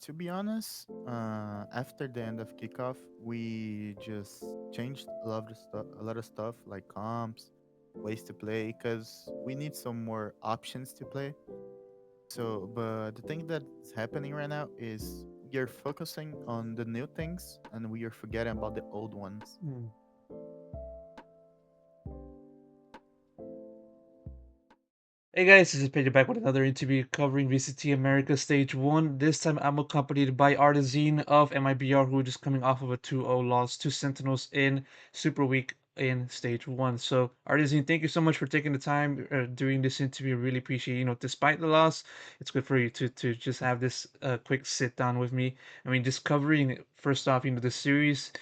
To be honest, after the end of kickoff, we just changed a lot of stuff like comps, ways to play, because we need some more options to play. So, but the thing that's happening right now is we are focusing on the new things and we are forgetting about the old ones. Hmm. Hey guys, this is Pedro back with another interview covering VCT Americas Stage 1. This time I'm accompanied by Artzin of MIBR, who are just coming off of a 2-0 loss to Sentinels in Super Week in Stage 1. So, Artzin, thank you so much for taking the time doing this interview. Really appreciate, despite the loss, it's good for you to just have this quick sit down with me. I mean, just covering, first off, the series.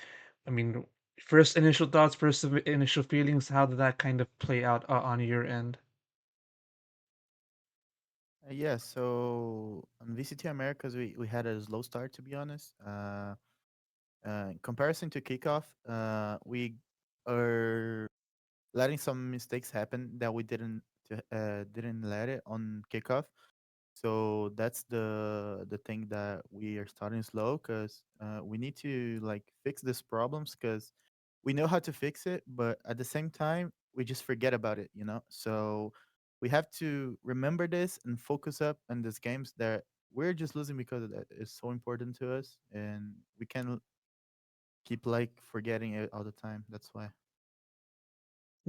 I mean, first initial thoughts, first initial feelings, how did that kind of play out on your end? Yeah, so on VCT Americas, we had a slow start, to be honest. In comparison to kickoff, we are letting some mistakes happen that we didn't let it on kickoff. So that's the thing that we are starting slow because we need to like fix these problems because we know how to fix it, but at the same time we just forget about it, you know. So we have to remember this and focus up on these games that we're just losing because of that. It's so important to us, and we can keep like forgetting it all the time. That's why.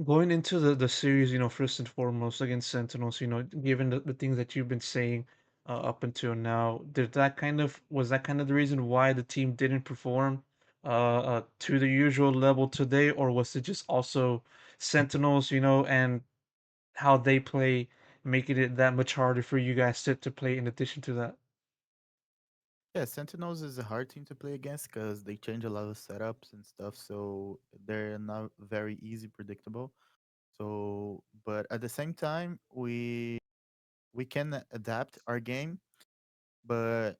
Going into the series, first and foremost against Sentinels, given the things that you've been saying up until now, was that kind of the reason why the team didn't perform to the usual level today, or was it just also Sentinels, and how they play, making it that much harder for you guys to play in addition to that? Yeah, Sentinels is a hard team to play against because they change a lot of setups and stuff, so they're not very easy predictable. So, but at the same time, we can adapt our game, but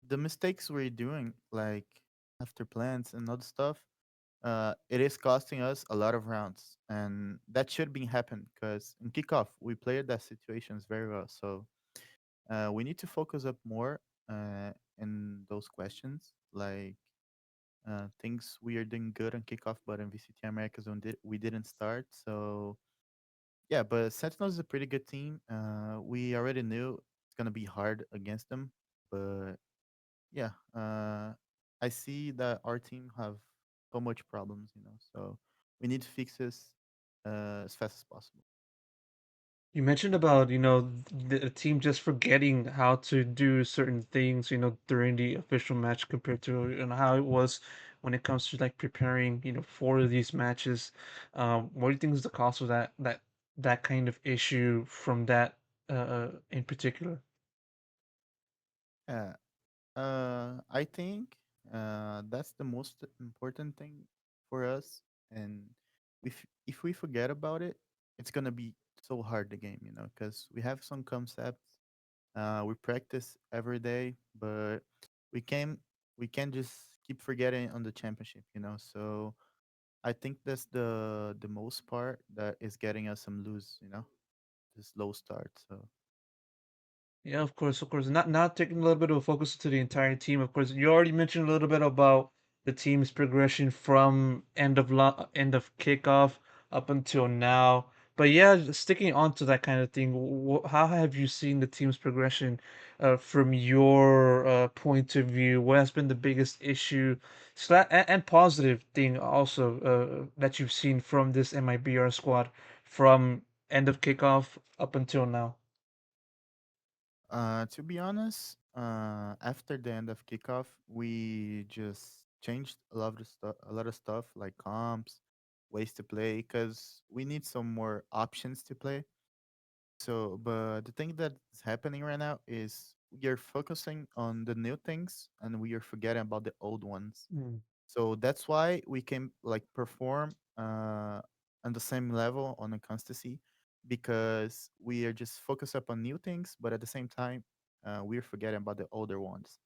the mistakes we're doing, like after plans and other stuff, it is costing us a lot of rounds, and that should be happen because in kickoff we played that situations very well. So we need to focus up more in those questions, like things we are doing good on kickoff, but in VCT Americas we didn't start. So yeah, but Sentinels is a pretty good team. We already knew it's gonna be hard against them, but yeah, I see that our team have so much problems, you know. So we need to fix this as fast as possible. You mentioned about, the team just forgetting how to do certain things, during the official match compared to, how it was when it comes to like preparing, for these matches. What do you think is the cause of that kind of issue from that in particular? Yeah, I think that's the most important thing for us. And if we forget about it, it's gonna be so hard the game, you know, because we have some concepts. We practice every day, but we can we can't just keep forgetting on the championship, you know. So I think that's the most part that is getting us some lose, you know, this low start. So Yeah, of course, of course. Not taking a little bit of a focus to the entire team. Of course, you already mentioned a little bit about the team's progression from end of kickoff up until now. But yeah, just sticking on to that kind of thing, how have you seen the team's progression from your point of view? What has been the biggest issue, and positive thing also that you've seen from this MIBR squad from end of kickoff up until now? to be honest, after the end of kickoff, we just changed a lot of stuff like comps, ways to play, because we need some more options to play. So, but the thing that's happening right now is we are focusing on the new things and we are forgetting about the old ones. Mm. So that's why we can like perform on the same level on a constancy because we are just focused up on new things, but at the same time, we're forgetting about the older ones.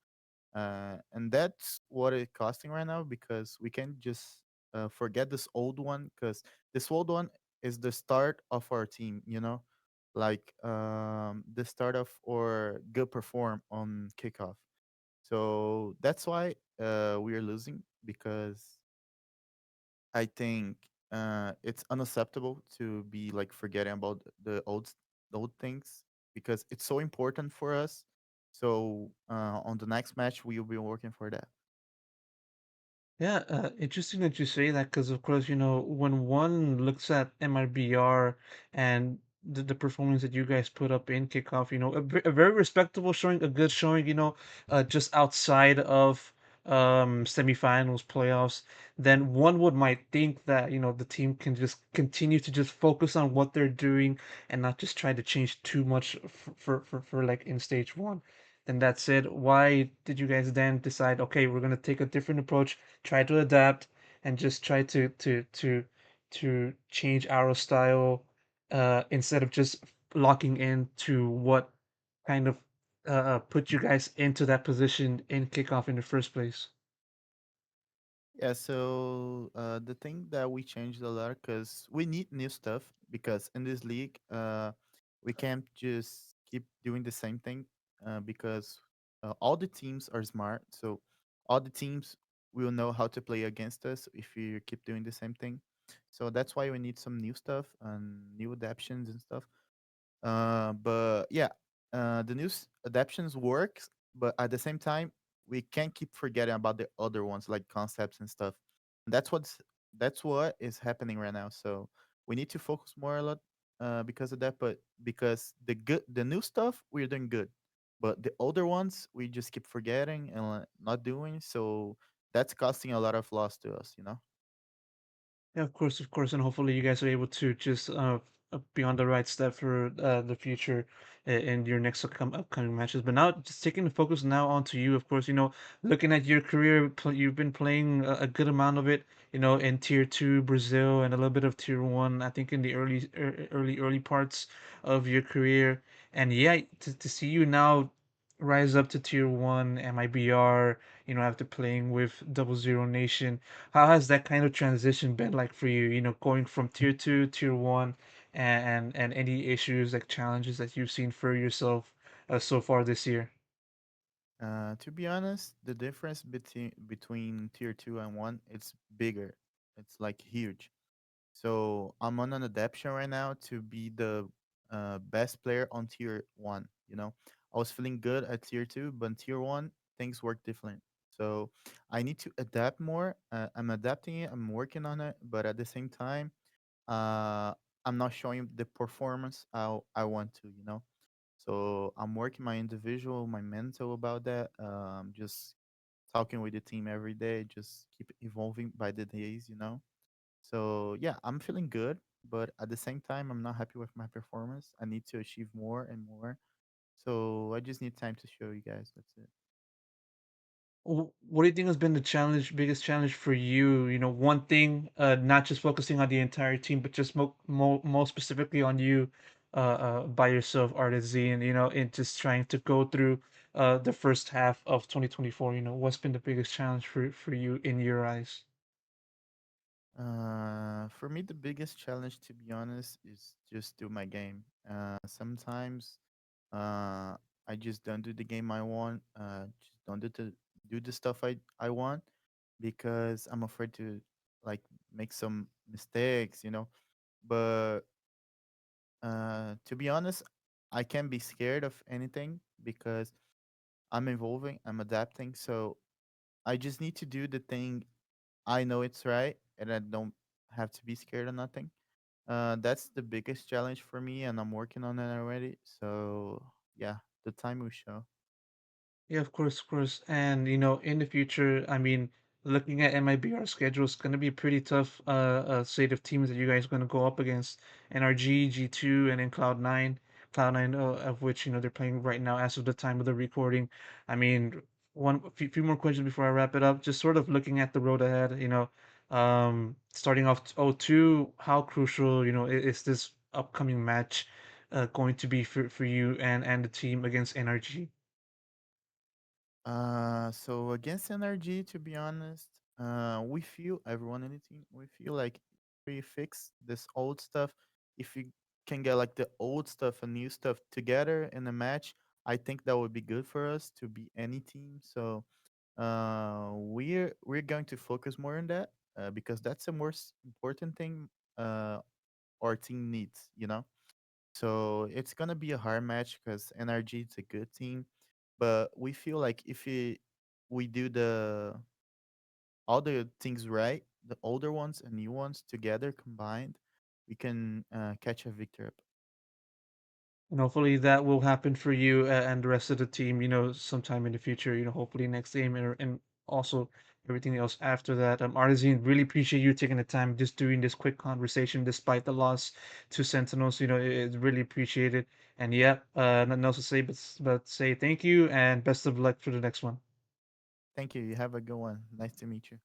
And that's what it's costing right now because we can't just forget this old one because this old one is the start of our team, you know, like the start of or good perform on kickoff. So that's why we are losing because I think it's unacceptable to be like forgetting about the old things because it's so important for us. So on the next match, we will be working for that. Yeah, interesting that you say that because, of course, when one looks at MIBR and the performance that you guys put up in kickoff, a very respectable showing, a good showing, just outside of semifinals, playoffs, then one would might think that, the team can just continue to just focus on what they're doing and not just try to change too much for like in stage one. Then that's it. Why did you guys then decide, okay, we're gonna take a different approach, try to adapt, and just try to change our style instead of just locking into what kind of put you guys into that position in kickoff in the first place? Yeah, so the thing that we changed a lot because we need new stuff because in this league, we can't just keep doing the same thing because all the teams are smart. So all the teams will know how to play against us if you keep doing the same thing. So that's why we need some new stuff and new adaptations and stuff. But yeah, the news adaptions works, but at the same time, we can't keep forgetting about the other ones like concepts and stuff. And that's what is happening right now. So we need to focus more a lot because of that. But because the new stuff we're doing good, but the older ones we just keep forgetting and not doing. So that's costing a lot of loss to us. You know. Yeah, of course, and hopefully you guys are able to just be on the right step for the future in your next upcoming matches. But now, just taking the focus now onto you, of course, looking at your career, you've been playing a good amount of it, in Tier Two Brazil and a little bit of Tier One. I think in the early parts of your career, and yeah, to see you now rise up to Tier One MIBR, after playing with Double Zero Nation. How has that kind of transition been like for you? Going from tier two, tier one, and any issues like challenges that you've seen for yourself so far this year? To be honest, the difference between tier two and one it's bigger. It's like huge. So I'm on an adaptation right now to be the best player on tier one. You know, I was feeling good at tier two, but in tier one things work different. So I need to adapt more. I'm adapting it. I'm working on it, but at the same time, uh, I'm not showing the performance I want to. You know, so I'm working my individual, my mental about that. Just talking with the team every day, just keep evolving by the days. You know, so yeah, I'm feeling good, but at the same time, I'm not happy with my performance. I need to achieve more and more. So I just need time to show you guys. That's it. What do you think has been the biggest challenge for you? One thing, not just focusing on the entire team, but just more specifically on you, by yourself, artisan. In just trying to go through the first half of 2024. What's been the biggest challenge for you in your eyes? For me, the biggest challenge, to be honest, is just do my game. Sometimes, I just don't do the game I want. Just don't do the stuff I want because I'm afraid to like make some mistakes, you know. But to be honest, I can't be scared of anything because I'm evolving, I'm adapting. So I just need to do the thing I know it's right, and I don't have to be scared of nothing. That's the biggest challenge for me, and I'm working on it already. So yeah, the time will show. Yeah, of course, of course. And in the future, I mean, looking at MIBR schedule, it's gonna be a pretty tough slate of teams that you guys are gonna go up against. NRG, G2, and then Cloud9. Cloud9, of which they're playing right now as of the time of the recording. I mean, few more questions before I wrap it up. Just sort of looking at the road ahead. Starting off 0-2, how crucial is this upcoming match going to be for you and the team against NRG? So against NRG, to be honest, we feel everyone in the team. We feel like if we fix this old stuff, if we can get like the old stuff and new stuff together in a match, I think that would be good for us to be any team. So we're going to focus more on that because that's the most important thing our team needs. So it's gonna be a hard match because NRG is a good team, but we feel like if we do the all the things right, the older ones and new ones together combined, we can catch a victory up. And hopefully that will happen for you and the rest of the team, sometime in the future, hopefully next game and also everything else after that. Artisan, really appreciate you taking the time just doing this quick conversation despite the loss to Sentinels. It's really appreciated. And yeah, nothing else to say but say thank you and best of luck for the next one. Thank you. You have a good one. Nice to meet you.